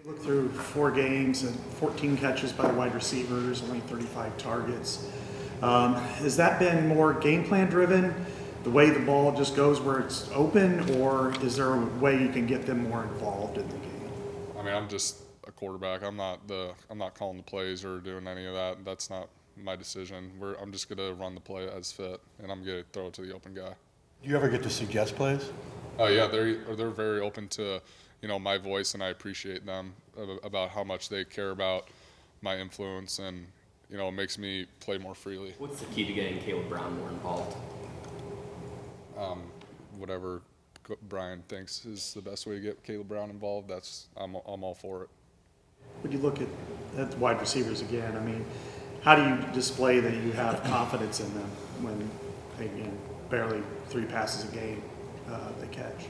Look through 4 games and 14 catches by the wide receivers, only 35 targets. Has that been more game plan driven, the way the ball just goes where it's open, or is there a way you can get them more involved in the game? I mean, I'm just a quarterback. I'm not calling the plays or doing any of that. That's not my decision. I'm just gonna run the play as fit, and I'm gonna throw it to the open guy. Do you ever get to suggest plays? Oh yeah, they're very open to my voice, and I appreciate them about how much they care about my influence, and it makes me play more freely. What's the key to getting Caleb Brown more involved? Whatever Brian thinks is the best way to get Caleb Brown involved, I'm all for it. When you look at the wide receivers again, I mean, how do you display that you have confidence in them when, again, barely 3 passes a game they catch?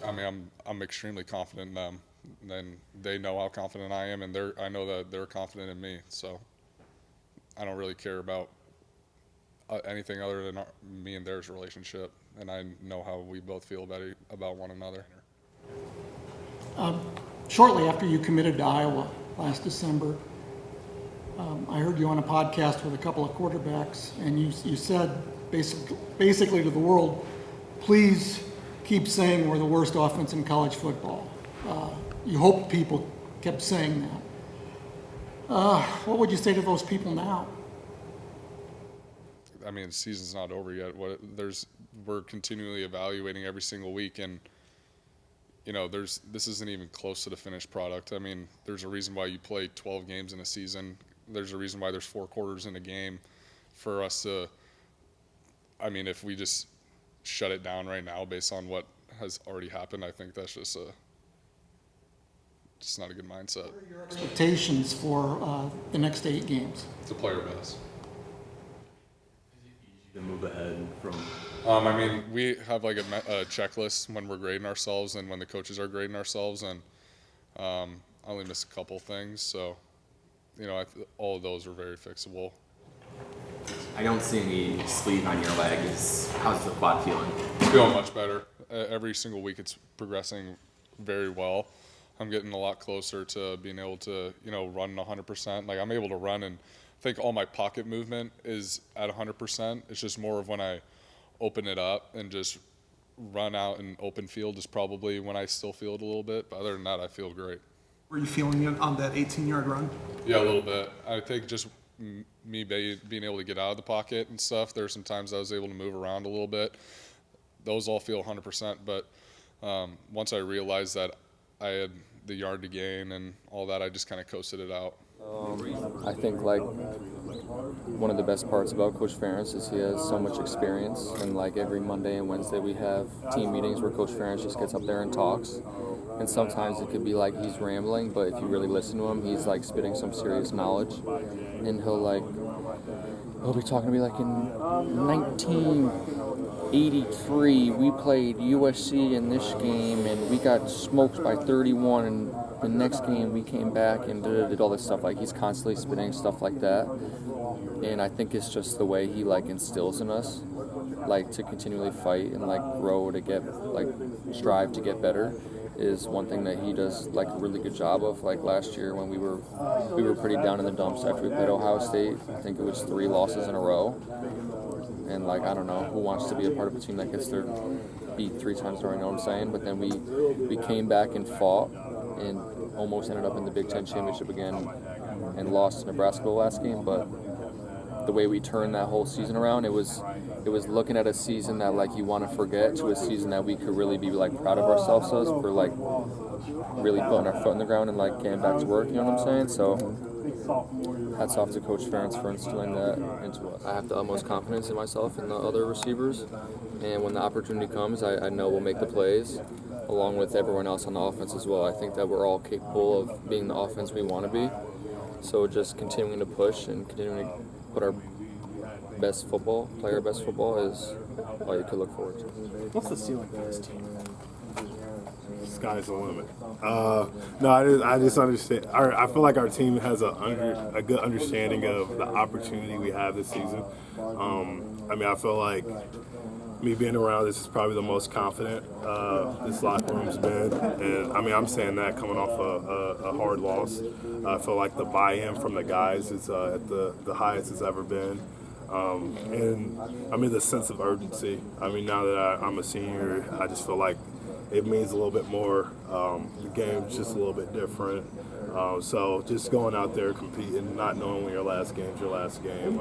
I mean, I'm extremely confident in them, and they know how confident I am, and I know that they're confident in me. So I don't really care about anything other than me and theirs relationship, and I know how we both feel about one another. Shortly after you committed to Iowa last December, I heard you on a podcast with a couple of quarterbacks, and you said basically to the world, please keep saying we're the worst offense in college football. You hope people kept saying that. What would you say to those people now? I mean, the season's not over yet. We're continually evaluating every single week, and this isn't even close to the finished product. I mean, there's a reason why you play 12 games in a season. There's a reason why there's 4 quarters in a game. For us to, I mean, if we just shut it down right now based on what has already happened, I think that's just not a good mindset. What are your expectations for the next 8 games? It's a player best. To move ahead from. I mean, we have like a checklist when we're grading ourselves and when the coaches are grading ourselves, and I only missed a couple things, so all of those are very fixable. I don't see any sleeve on your leg. How's the quad feeling? It's feeling much better. Every single week it's progressing very well. I'm getting a lot closer to being able to, run 100%. Like, I'm able to run, and I think all my pocket movement is at 100%. It's just more of when I open it up and just run out in open field is probably when I still feel it a little bit. But other than that, I feel great. Were you feeling it on that 18-yard run? Yeah, a little bit. I think just me being able to get out of the pocket and stuff, there were some times I was able to move around a little bit. Those all feel 100%, but once I realized that I had the yard to gain and all that, I just kind of coasted it out. I think one of the best parts about Coach Ferentz is he has so much experience, and every Monday and Wednesday we have team meetings where Coach Ferentz just gets up there and talks, and sometimes it could be like he's rambling, but if you really listen to him, he's spitting some serious knowledge, and he'll be talking to me in 1983 we played USC in this game and we got smoked by 31, and the next game we came back and did all this stuff. He's constantly spitting stuff like that, and I think it's just the way he instills in us to continually fight and grow to get strive to get better is one thing that he does a really good job of. Last year when we were pretty down in the dumps after we played Ohio State. I think it was 3 losses in a row, and I don't know who wants to be a part of a team that gets their beat 3 times in a row, you know what I'm saying? But then we came back and fought and almost ended up in the Big Ten championship again and lost to Nebraska the last game. But the way we turned that whole season around, it was looking at a season that you want to forget to a season that we could really be proud of ourselves as for really putting our foot in the ground and getting back to work, you know what I'm saying? So hats off to Coach Ferentz for instilling that into us. I have the utmost confidence in myself and the other receivers, and when the opportunity comes, I know we'll make the plays along with everyone else on the offense as well. I think that we're all capable of being the offense we want to be, so just continuing to push and continuing to put our best football, play our best football is all you could look forward to. What's the ceiling for this team? Sky's the limit. No, I just understand. I feel like our team has a good understanding of the opportunity we have this season. I mean, I feel like me being around, this is probably the most confident this locker room's been. And I mean, I'm saying that coming off a hard loss. I feel like the buy-in from the guys is at the highest it's ever been. And I mean, the sense of urgency. I mean, now that I'm a senior, I just feel like it means a little bit more. The game's just a little bit different. So just going out there competing, not knowing when your last game's your last game,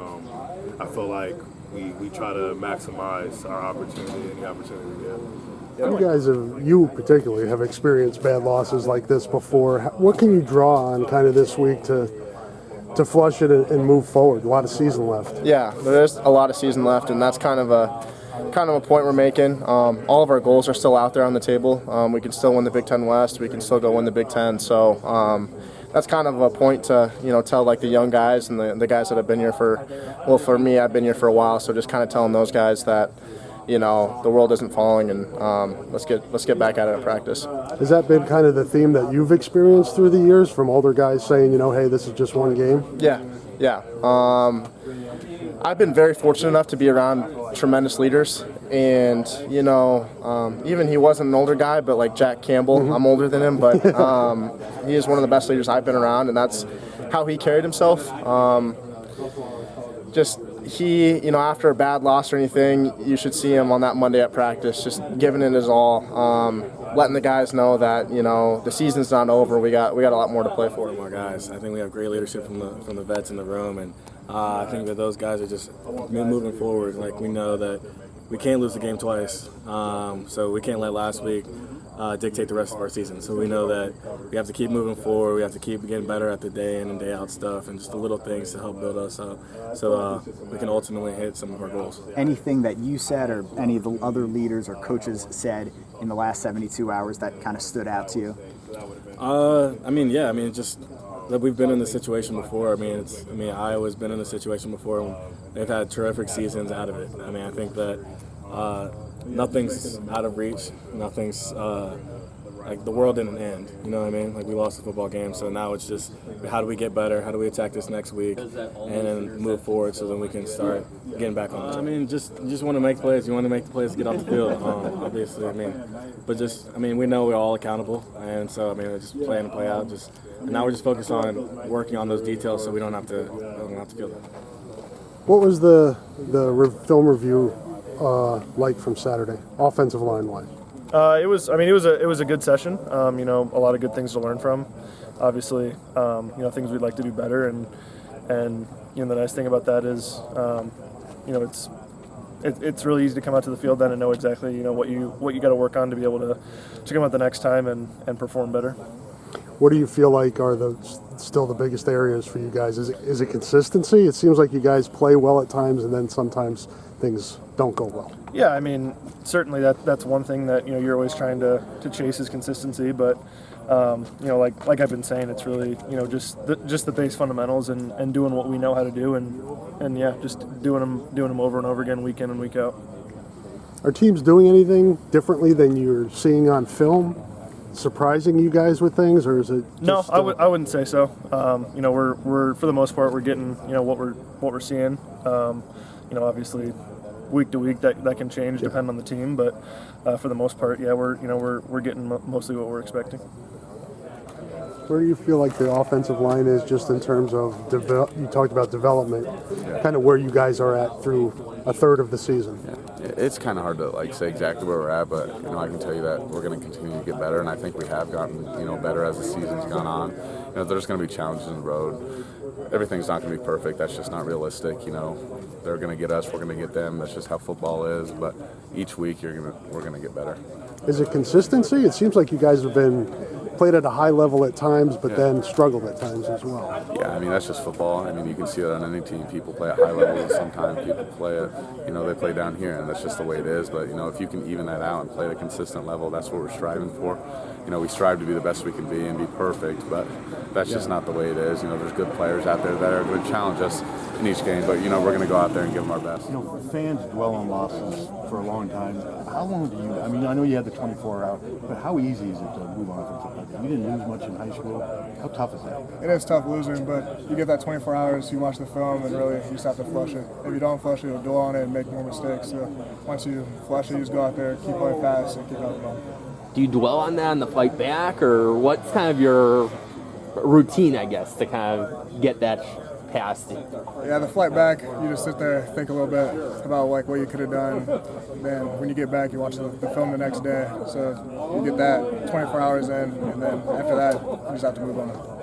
I feel like we try to maximize our opportunity and the opportunity we get. You guys you particularly have experienced bad losses like this before. What can you draw on kind of this week to flush it and move forward? A lot of season left. Yeah, there's a lot of season left, and that's kind of a point we're making. All of our goals are still out there on the table. We can still win the Big Ten West. We can still go win the Big Ten. So that's kind of a point to tell like the young guys and the guys that have been here for me, I've been here for a while. So just kind of telling those guys that the world isn't falling, and let's get back at it at practice. Has that been kind of the theme that you've experienced through the years from older guys saying, hey, this is just one game? Yeah. I've been very fortunate enough to be around tremendous leaders, and even he wasn't an older guy, but like Jack Campbell, I'm older than him, but he is one of the best leaders I've been around, and that's how he carried himself. He, after a bad loss or anything, you should see him on that Monday at practice, just giving it his all, letting the guys know that the season's not over. We got a lot more to play for. More guys. I think we have great leadership from the vets in the room, and I think that those guys are just moving forward. Like, we know that we can't lose the game twice, so we can't let last week dictate the rest of our season. So we know that we have to keep moving forward. We have to keep getting better at the day in and day out stuff, and just the little things to help build us up, so we can ultimately hit some of our goals. Anything that you said or any of the other leaders or coaches said in the last 72 hours that kind of stood out to you? Just that we've been in this situation before. Iowa's been in this situation before, and they've had terrific seasons out of it. I think that nothing's out of reach. Nothing's like the world didn't end. You know what I mean? Like, we lost the football game, so now it's just how do we get better? How do we attack this next week, and then move forward so then we can start getting back on the track. Just want to make plays. You want to make the plays to get off the field, obviously. We know we're all accountable, and so just play in and play out. And now we're just focused on working on those details so we don't have to feel that. What was the film review like from Saturday, offensive line wise? It was a good session. A lot of good things to learn from. Obviously, things we'd like to do better, and the nice thing about that is, it's really easy to come out to the field then and know exactly what you got to work on to be able to come out the next time and perform better. What do you feel like are still the biggest areas for you guys? Is it consistency? It seems like you guys play well at times, and then sometimes things don't go well. Yeah, certainly that's one thing that you're always trying to chase is consistency. But like I've been saying, it's really just the base fundamentals and doing what we know how to do, and just doing them over and over again, week in and week out. Are teams doing anything differently than you're seeing on film? Surprising you guys with things, or is it just no? I wouldn't say so. We're for the most part we're getting what we're seeing. Obviously week to week that can change depending on the team, but for the most part, we're getting mostly what we're expecting. Where do you feel like the offensive line is just in terms of you talked about development, kind of where you guys are at through a third of the season? Yeah. It's kind of hard to say exactly where we're at, but I can tell you that we're going to continue to get better, and I think we have gotten better as the season's gone on. There's going to be challenges in the road. Everything's not going to be perfect. That's just not realistic. They're going to get us. We're going to get them. That's just how football is. But each week we're going to get better. Is it consistency? It seems like you guys have been played at a high level at times, but then struggled at times as well. Yeah, that's just football. You can see it on any team. People play at high levels, and sometimes people play at, they play down here, and that's just the way it is. But, if you can even that out and play at a consistent level, that's what we're striving for. we strive to be the best we can be and be perfect, but that's just not the way it is. There's good players out there that are going to challenge us in each game, but we're going to go out there and give them our best. Fans dwell on losses for a long time. How long do you? I mean, I know you had the 24 out, but how easy is it to move on from something like that? You didn't lose much in high school. How tough is that? It is tough losing, but you get that 24 hours, you watch the film, and really you just have to flush it. If you don't flush it, you'll dwell on it and make more mistakes. So once you flush it, you just go out there, keep playing fast, and keep having fun. Do you dwell on that on the fight back, or what's kind of your routine, I guess, to kind of get that past it? Yeah, the flight back, you just sit there, think a little bit about what you could have done. Then when you get back, you watch the film the next day. So you get that 24 hours in, and then after that, you just have to move on.